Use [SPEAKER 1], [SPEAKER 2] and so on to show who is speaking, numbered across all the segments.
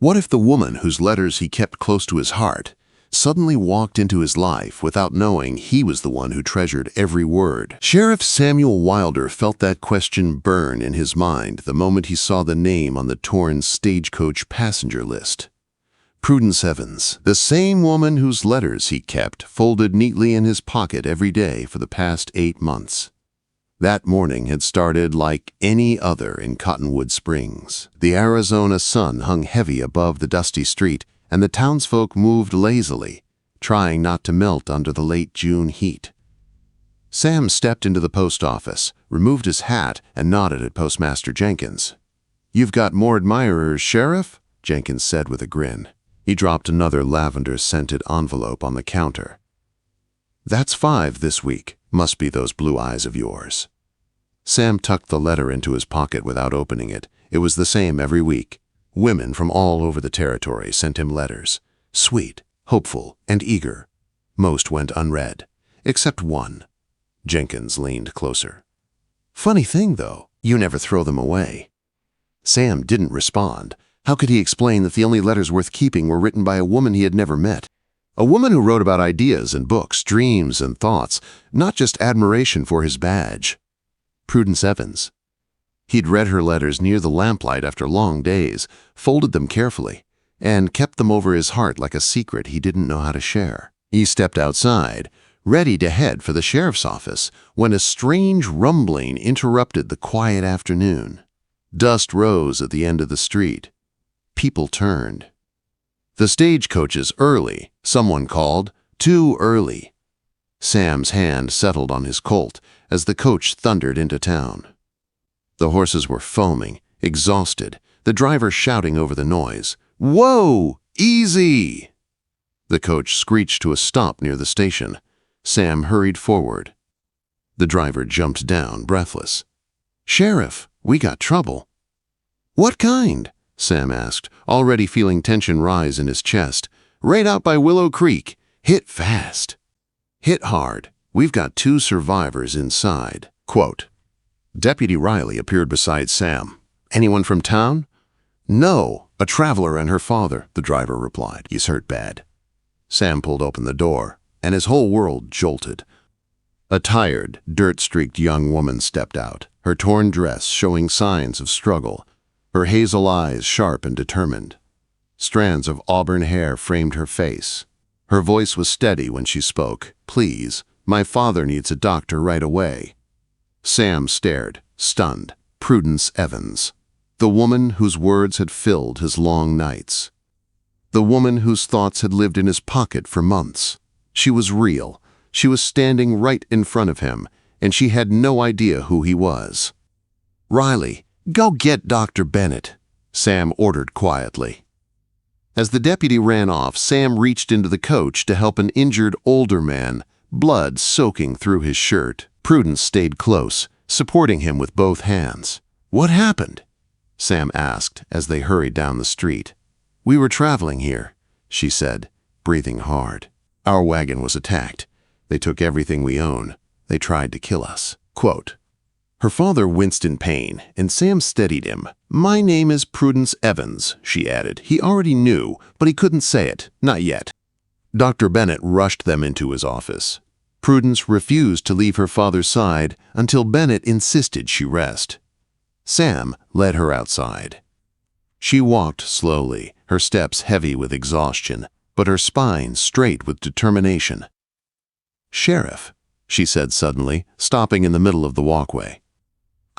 [SPEAKER 1] What if the woman whose letters he kept close to his heart suddenly walked into his life without knowing he was the one who treasured every word? Sheriff Samuel Wilder felt that question burn in his mind the moment he saw the name on the torn stagecoach passenger list. Prudence Evans, the same woman whose letters he kept folded neatly in his pocket every day for the past 8 months. That morning had started like any other in Cottonwood Springs. The Arizona sun hung heavy above the dusty street, and the townsfolk moved lazily, trying not to melt under the late June heat. Sam stepped into the post office, removed his hat, and nodded at Postmaster Jenkins. "You've got more admirers, Sheriff?" Jenkins said with a grin. He dropped another lavender-scented envelope on the counter. "That's 5 this week. Must be those blue eyes of yours." Sam tucked the letter into his pocket without opening it. It was the same every week. Women from all over the territory sent him letters. Sweet, hopeful, and eager. Most went unread, except one. Jenkins leaned closer. "Funny thing, though, you never throw them away." Sam didn't respond. How could he explain that the only letters worth keeping were written by a woman he had never met? A woman who wrote about ideas and books, dreams and thoughts, not just admiration for his badge. Prudence Evans. He'd read her letters near the lamplight after long days, folded them carefully, and kept them over his heart like a secret he didn't know how to share. He stepped outside, ready to head for the sheriff's office, when a strange rumbling interrupted the quiet afternoon. Dust rose at the end of the street. People turned. "The stagecoach's early," someone called. "Too early." Sam's hand settled on his colt as the coach thundered into town. The horses were foaming, exhausted, the driver shouting over the noise. "Whoa! Easy!" The coach screeched to a stop near the station. Sam hurried forward. The driver jumped down, breathless. "Sheriff, we got trouble." "What kind?" Sam asked, already feeling tension rise in his chest. "Right out by Willow Creek. Hit fast." "Hit hard. We've got 2 survivors inside." Quote. Deputy Riley appeared beside Sam. "Anyone from town?" "No, a traveler and her father," the driver replied. "He's hurt bad." Sam pulled open the door, and his whole world jolted. A tired, dirt-streaked young woman stepped out, her torn dress showing signs of struggle, her hazel eyes sharp and determined. Strands of auburn hair framed her face. Her voice was steady when she spoke. "Please, my father needs a doctor right away." Sam stared, stunned. Prudence Evans. The woman whose words had filled his long nights. The woman whose thoughts had lived in his pocket for months. She was real. She was standing right in front of him, and she had no idea who he was. "Riley, go get Dr. Bennett," Sam ordered quietly. As the deputy ran off, Sam reached into the coach to help an injured older man, blood soaking through his shirt. Prudence stayed close, supporting him with both hands. "What happened?" Sam asked as they hurried down the street. "We were traveling here," she said, breathing hard. "Our wagon was attacked. They took everything we own. They tried to kill us." Quote. Her father winced in pain, and Sam steadied him. "My name is Prudence Evans," she added. He already knew, but he couldn't say it, not yet. Dr. Bennett rushed them into his office. Prudence refused to leave her father's side until Bennett insisted she rest. Sam led her outside. She walked slowly, her steps heavy with exhaustion, but her spine straight with determination. "Sheriff," she said suddenly, stopping in the middle of the walkway.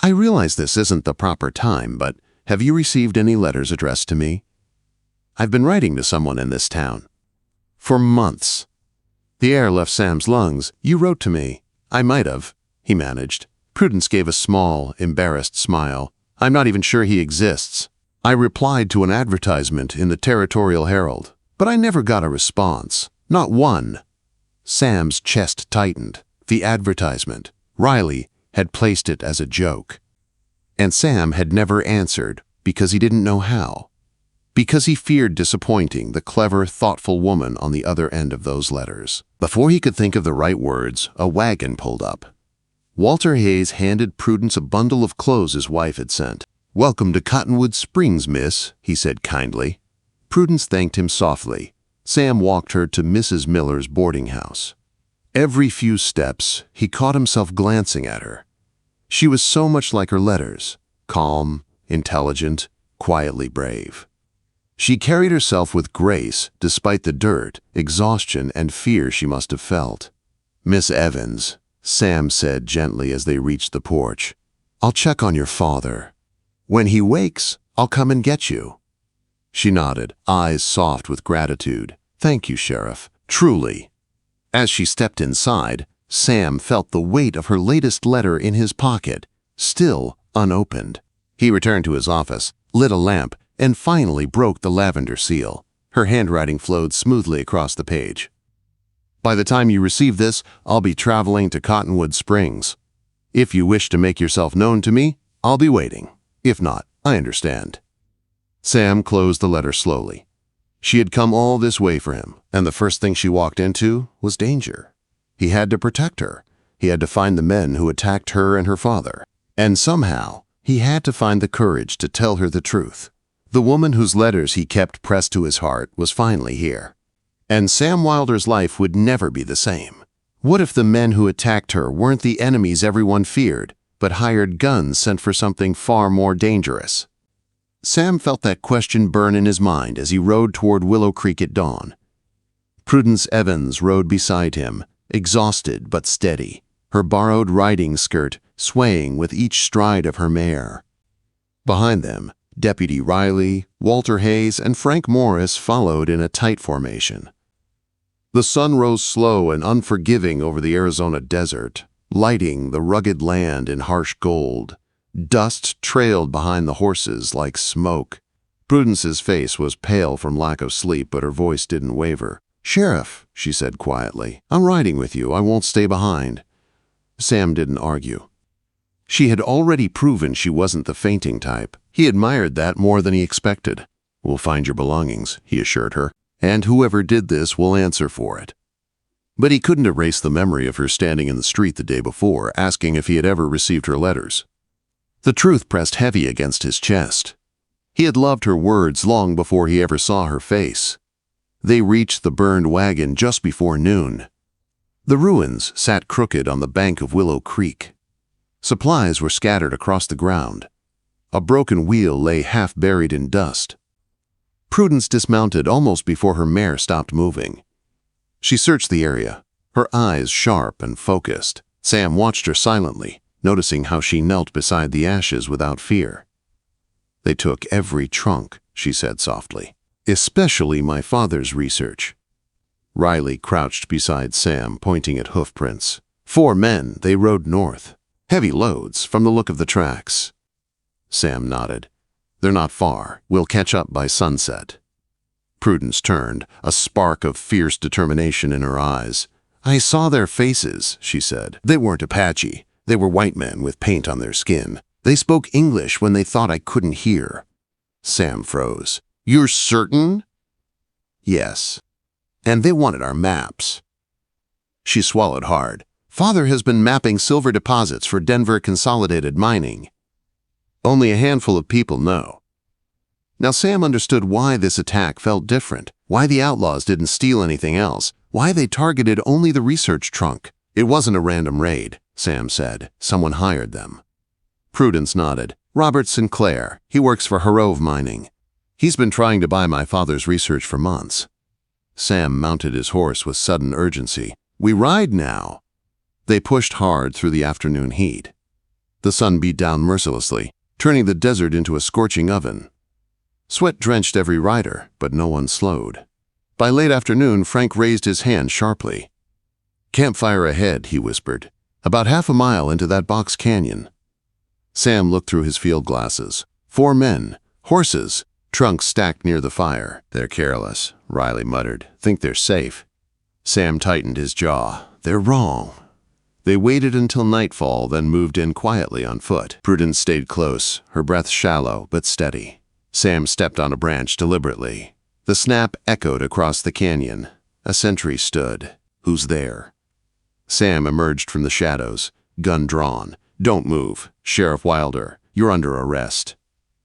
[SPEAKER 1] "I realize this isn't the proper time, but have you received any letters addressed to me? I've been writing to someone in this town. For months." The air left Sam's lungs. "You wrote to me." "I might have," he managed. Prudence gave a small, embarrassed smile. "I'm not even sure he exists. I replied to an advertisement in the Territorial Herald, but I never got a response. Not one." Sam's chest tightened. The advertisement. Riley had placed it as a joke. And Sam had never answered because he didn't know how. Because he feared disappointing the clever, thoughtful woman on the other end of those letters. Before he could think of the right words, a wagon pulled up. Walter Hayes handed Prudence a bundle of clothes his wife had sent. "Welcome to Cottonwood Springs, miss," he said kindly. Prudence thanked him softly. Sam walked her to Mrs. Miller's boarding house. Every few steps, he caught himself glancing at her. She was so much like her letters, calm, intelligent, quietly brave. She carried herself with grace despite the dirt, exhaustion, and fear she must have felt. "Miss Evans," Sam said gently as they reached the porch, "I'll check on your father. When he wakes, I'll come and get you." She nodded, eyes soft with gratitude. "Thank you, Sheriff. Truly." As she stepped inside, Sam felt the weight of her latest letter in his pocket, still unopened. He returned to his office, lit a lamp, and finally broke the lavender seal. Her handwriting flowed smoothly across the page. "By the time you receive this, I'll be traveling to Cottonwood Springs. If you wish to make yourself known to me, I'll be waiting. If not, I understand." Sam closed the letter slowly. She had come all this way for him, and the first thing she walked into was danger. He had to protect her. He had to find the men who attacked her and her father. And somehow, he had to find the courage to tell her the truth. The woman whose letters he kept pressed to his heart was finally here. And Sam Wilder's life would never be the same. What if the men who attacked her weren't the enemies everyone feared, but hired guns sent for something far more dangerous? Sam felt that question burn in his mind as he rode toward Willow Creek at dawn. Prudence Evans rode beside him, exhausted but steady, her borrowed riding skirt swaying with each stride of her mare. Behind them, Deputy Riley, Walter Hayes, and Frank Morris followed in a tight formation. The sun rose slow and unforgiving over the Arizona desert, lighting the rugged land in harsh gold. Dust trailed behind the horses like smoke. Prudence's face was pale from lack of sleep, but her voice didn't waver. "Sheriff," she said quietly, "I'm riding with you. I won't stay behind." Sam didn't argue. She had already proven she wasn't the fainting type. He admired that more than he expected. "We'll find your belongings," he assured her, "and whoever did this will answer for it." But he couldn't erase the memory of her standing in the street the day before, asking if he had ever received her letters. The truth pressed heavy against his chest. He had loved her words long before he ever saw her face. They reached the burned wagon just before noon. The ruins sat crooked on the bank of Willow Creek. Supplies were scattered across the ground. A broken wheel lay half buried in dust. Prudence dismounted almost before her mare stopped moving. She searched the area, her eyes sharp and focused. Sam watched her silently, noticing how she knelt beside the ashes without fear. "They took every trunk," she said softly, "especially my father's research." Riley crouched beside Sam, pointing at hoof prints. 4 men, they rode north. Heavy loads, from the look of the tracks. Sam nodded. "They're not far. We'll catch up by sunset." Prudence turned, a spark of fierce determination in her eyes. "I saw their faces," she said. "They weren't Apache. They were white men with paint on their skin. They spoke English when they thought I couldn't hear." Sam froze. "You're certain?" "Yes. And they wanted our maps." She swallowed hard. "Father has been mapping silver deposits for Denver Consolidated Mining. Only a handful of people know." Now Sam understood why this attack felt different, why the outlaws didn't steal anything else, why they targeted only the research trunk. "It wasn't a random raid," Sam said. "Someone hired them." Prudence nodded. "Robert Sinclair. He works for Harove Mining. He's been trying to buy my father's research for months." Sam mounted his horse with sudden urgency. "We ride now." They pushed hard through the afternoon heat. The sun beat down mercilessly, turning the desert into a scorching oven. Sweat drenched every rider, but no one slowed. By late afternoon, Frank raised his hand sharply. "Campfire ahead," he whispered. "About half a mile into that box canyon." Sam looked through his field glasses. 4 men, horses, trunks stacked near the fire. "They're careless," Riley muttered. "Think they're safe." Sam tightened his jaw. "They're wrong." They waited until nightfall, then moved in quietly on foot. Prudence stayed close, her breath shallow but steady. Sam stepped on a branch deliberately. The snap echoed across the canyon. A sentry stood. "Who's there?" Sam emerged from the shadows, gun drawn. "Don't move. Sheriff Wilder, you're under arrest."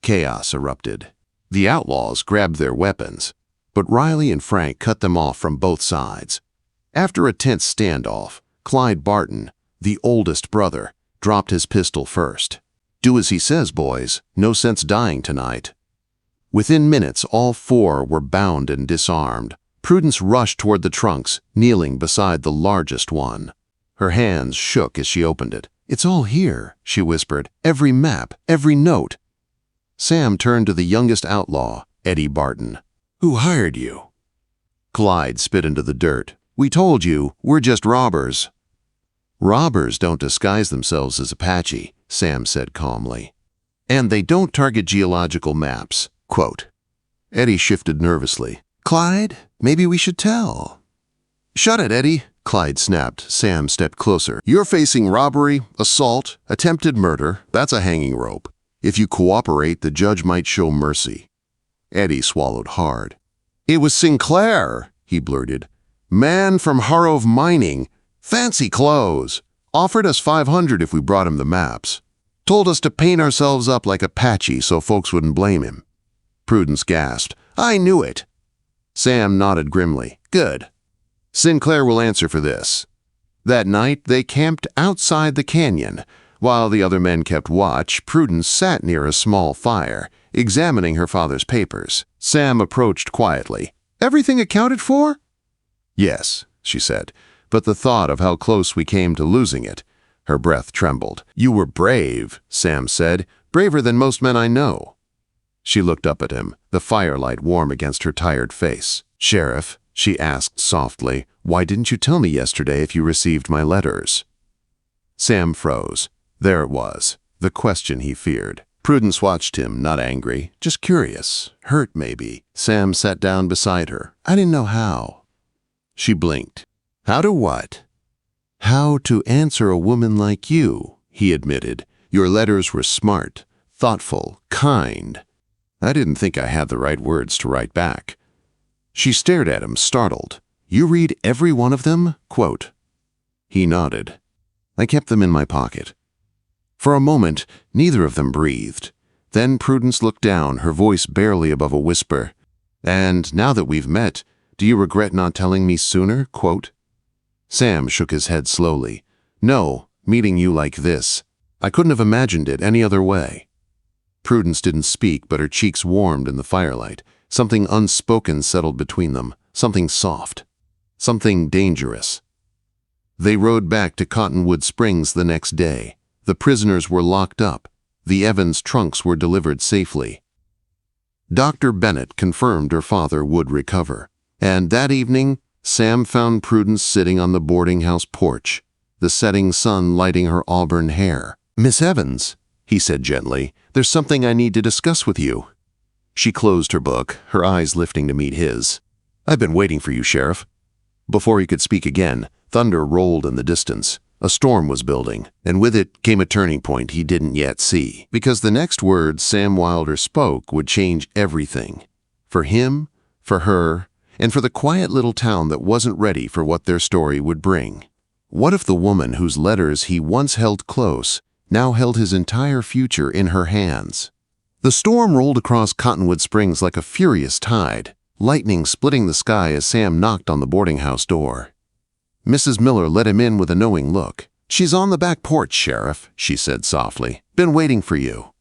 [SPEAKER 1] Chaos erupted. The outlaws grabbed their weapons, but Riley and Frank cut them off from both sides. After a tense standoff, Clyde Barton, the oldest brother, dropped his pistol first. "Do as he says, boys. No sense dying tonight." Within minutes, all four were bound and disarmed. Prudence rushed toward the trunks, kneeling beside the largest one. Her hands shook as she opened it. "It's all here," she whispered. "Every map, every note." Sam turned to the youngest outlaw, Eddie Barton. "Who hired you?" Clyde spit into the dirt. "We told you, we're just robbers." "Robbers don't disguise themselves as Apache," Sam said calmly. "And they don't target geological maps." Quote. Eddie shifted nervously. "Clyde, maybe we should tell." "Shut it, Eddie," Clyde snapped. Sam stepped closer. "You're facing robbery, assault, attempted murder. That's a hanging rope. If you cooperate, the judge might show mercy." Eddie swallowed hard. "It was Sinclair," he blurted. "Man from Harrove Mining. Fancy clothes. Offered us $500 if we brought him the maps. Told us to paint ourselves up like Apache so folks wouldn't blame him." Prudence gasped. "I knew it." Sam nodded grimly. "Good. Sinclair will answer for this." That night, they camped outside the canyon. While the other men kept watch, Prudence sat near a small fire, examining her father's papers. Sam approached quietly. "Everything accounted for?" "Yes," she said, "but the thought of how close we came to losing it." Her breath trembled. "You were brave," Sam said, "braver than most men I know." She looked up at him, the firelight warm against her tired face. "Sheriff," she asked softly, "why didn't you tell me yesterday if you received my letters?" Sam froze. There it was, the question he feared. Prudence watched him, not angry, just curious, hurt maybe. Sam sat down beside her. "I didn't know how." She blinked. "How to what?" "How to answer a woman like you," he admitted. "Your letters were smart, thoughtful, kind. I didn't think I had the right words to write back." She stared at him, startled. "You read every one of them?" Quote. He nodded. "I kept them in my pocket." For a moment, neither of them breathed. Then Prudence looked down, her voice barely above a whisper. "And now that we've met, do you regret not telling me sooner?" Quote. Sam shook his head slowly. "No, meeting you like this. I couldn't have imagined it any other way." Prudence didn't speak, but her cheeks warmed in the firelight. Something unspoken settled between them, something soft, something dangerous. They rode back to Cottonwood Springs the next day. The prisoners were locked up. The Evans trunks were delivered safely. Dr. Bennett confirmed her father would recover. And that evening, Sam found Prudence sitting on the boarding house porch, the setting sun lighting her auburn hair. "Miss Evans," he said gently, "there's something I need to discuss with you." She closed her book, her eyes lifting to meet his. "I've been waiting for you, Sheriff." Before he could speak again, thunder rolled in the distance. A storm was building, and with it came a turning point he didn't yet see, because the next words Sam Wilder spoke would change everything. For him, for her, and for the quiet little town that wasn't ready for what their story would bring. What if the woman whose letters he once held close now held his entire future in her hands? The storm rolled across Cottonwood Springs like a furious tide, lightning splitting the sky as Sam knocked on the boarding house door. Mrs. Miller let him in with a knowing look. "She's on the back porch, Sheriff," she said softly. "Been waiting for you."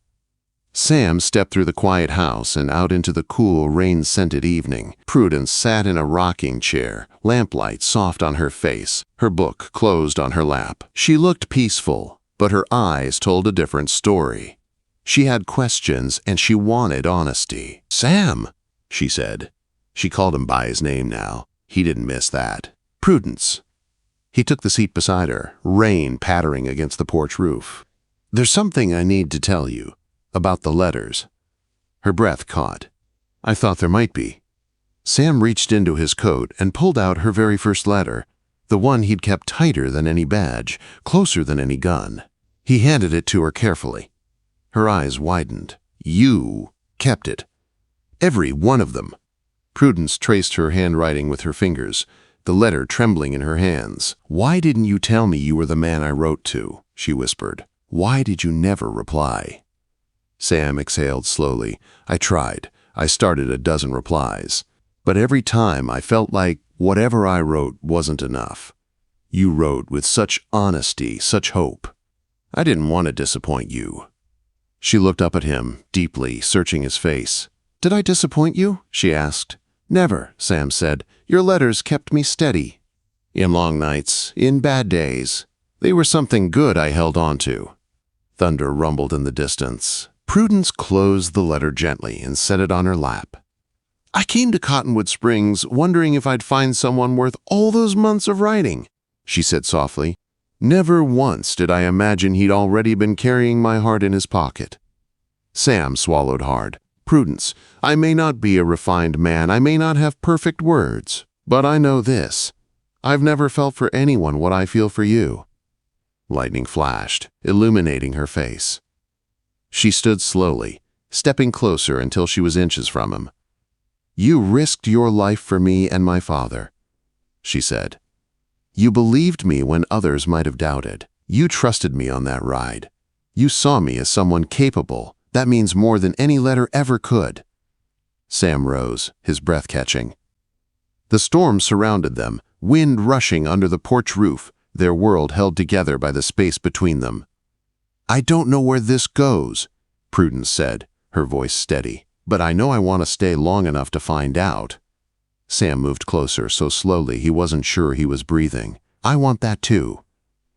[SPEAKER 1] Sam stepped through the quiet house and out into the cool, rain-scented evening. Prudence sat in a rocking chair, lamplight soft on her face, her book closed on her lap. She looked peaceful, but her eyes told a different story. She had questions, and she wanted honesty. "Sam," she said. She called him by his name now. He didn't miss that. "Prudence." He took the seat beside her, rain pattering against the porch roof. "There's something I need to tell you. About the letters." Her breath caught. "I thought there might be." Sam reached into his coat and pulled out her very first letter, the one he'd kept tighter than any badge, closer than any gun. He handed it to her carefully. Her eyes widened. "You kept it. Every one of them." Prudence traced her handwriting with her fingers, the letter trembling in her hands. "Why didn't you tell me you were the man I wrote to?" she whispered. "Why did you never reply?" Sam exhaled slowly. "I tried, I started a dozen replies. But every time I felt like whatever I wrote wasn't enough. You wrote with such honesty, such hope. I didn't want to disappoint you." She looked up at him, deeply, searching his face. "Did I disappoint you?" she asked. "Never," Sam said. "Your letters kept me steady. In long nights, in bad days. They were something good I held on to." Thunder rumbled in the distance. Prudence closed the letter gently and set it on her lap. "I came to Cottonwood Springs wondering if I'd find someone worth all those months of writing," she said softly. "Never once did I imagine he'd already been carrying my heart in his pocket." Sam swallowed hard. "Prudence, I may not be a refined man, I may not have perfect words, but I know this. I've never felt for anyone what I feel for you." Lightning flashed, illuminating her face. She stood slowly, stepping closer until she was inches from him. "You risked your life for me and my father," she said. "You believed me when others might have doubted. You trusted me on that ride. You saw me as someone capable. That means more than any letter ever could." Sam rose, his breath catching. The storm surrounded them, wind rushing under the porch roof, their world held together by the space between them. "I don't know where this goes," Prudence said, her voice steady, "but I know I want to stay long enough to find out." Sam moved closer so slowly he wasn't sure he was breathing. "I want that too."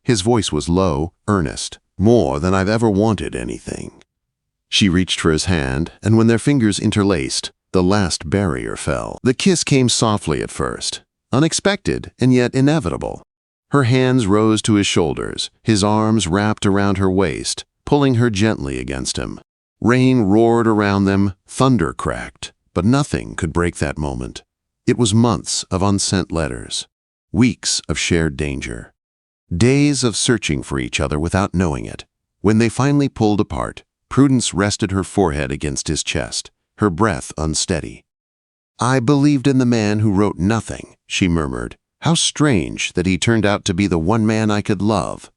[SPEAKER 1] His voice was low, earnest, "more than I've ever wanted anything." She reached for his hand, and when their fingers interlaced, the last barrier fell. The kiss came softly at first, unexpected and yet inevitable. Her hands rose to his shoulders, his arms wrapped around her waist, pulling her gently against him. Rain roared around them, thunder cracked, but nothing could break that moment. It was months of unsent letters, weeks of shared danger, days of searching for each other without knowing it. When they finally pulled apart, Prudence rested her forehead against his chest, her breath unsteady. "I believed in the man who wrote nothing," she murmured. "How strange that he turned out to be the one man I could love."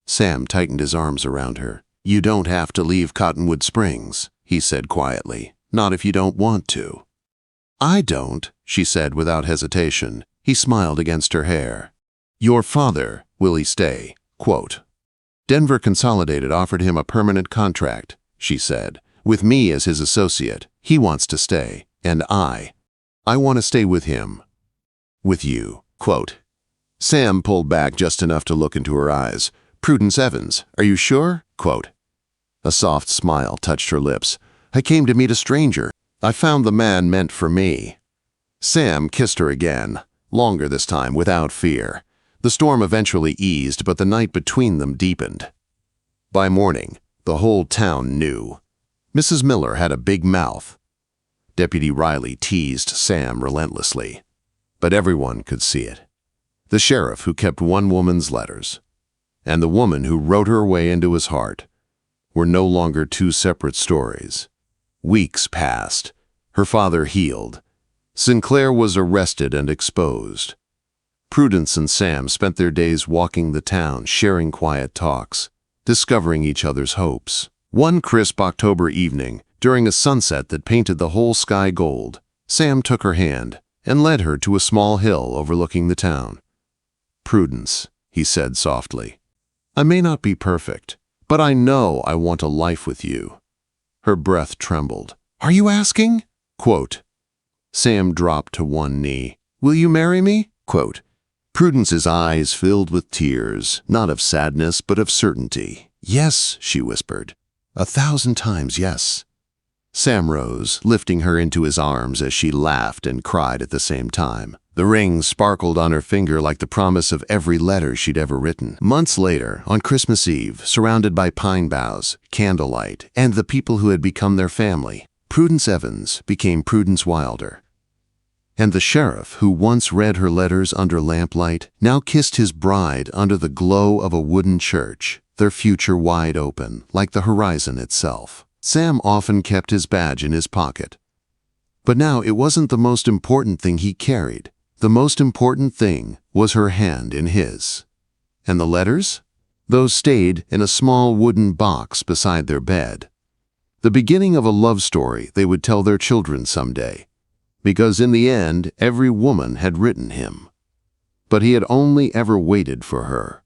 [SPEAKER 1] Sam tightened his arms around her. "You don't have to leave Cottonwood Springs," he said quietly. "Not if you don't want to." "I don't," she said without hesitation. He smiled against her hair. "Your father, will he stay?" Quote. "Denver Consolidated offered him a permanent contract," she said, "with me as his associate. He wants to stay, and I want to stay with him. With you." Quote. Sam pulled back just enough to look into her eyes. "Prudence Evans, are you sure?" Quote. A soft smile touched her lips. "I came to meet a stranger. I found the man meant for me." Sam kissed her again, longer this time, without fear. The storm eventually eased, but the night between them deepened. By morning, the whole town knew. Mrs. Miller had a big mouth. Deputy Riley teased Sam relentlessly, but everyone could see it. The sheriff who kept one woman's letters, and the woman who wrote her way into his heart, were no longer two separate stories. Weeks passed. Her father healed. Sinclair was arrested and exposed. Prudence and Sam spent their days walking the town, sharing quiet talks, discovering each other's hopes. One crisp October evening, during a sunset that painted the whole sky gold, Sam took her hand and led her to a small hill overlooking the town. "Prudence," he said softly, "I may not be perfect, but I know I want a life with you." Her breath trembled. "Are you asking?" Quote. Sam dropped to one knee. "Will you marry me?" Quote. Prudence's eyes filled with tears, not of sadness but of certainty. "Yes," she whispered. 1,000 times yes." Sam rose, lifting her into his arms as she laughed and cried at the same time. The ring sparkled on her finger like the promise of every letter she'd ever written. Months later, on Christmas Eve, surrounded by pine boughs, candlelight, and the people who had become their family, Prudence Evans became Prudence Wilder. And the sheriff, who once read her letters under lamplight, now kissed his bride under the glow of a wooden church, their future wide open, like the horizon itself. Sam often kept his badge in his pocket. But now it wasn't the most important thing he carried. The most important thing was her hand in his. And the letters? Those stayed in a small wooden box beside their bed. The beginning of a love story they would tell their children someday, because in the end, every woman had written him. But he had only ever waited for her.